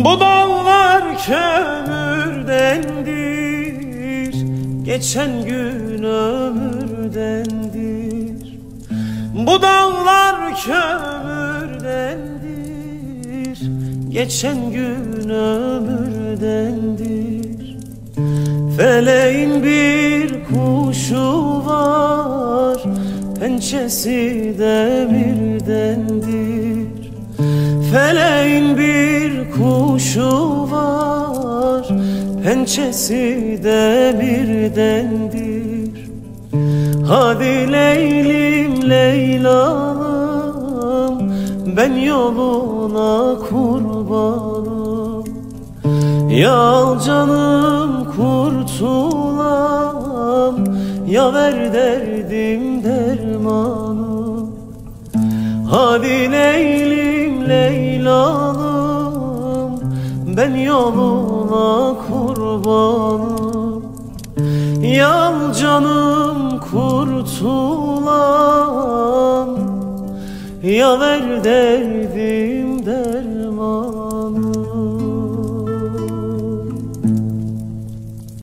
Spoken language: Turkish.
Bu dağlar kömürdendir, geçen gün ömürdendir. Bu dağlar kömürdendir, geçen gün ömürdendir. Feleğin bir kuşu var, pençesi demirdendir. Feleğin bir kuşu var, pençesi demirdendir. Hadi Leylim Leylalım, ben yoluna kurbanım. Ya canım kurtulam, ya ver derdim dermanım. Hadi Leylim Leylalım, ben yoluna kurbanım. Ya canım kurtulam, ya ver derdim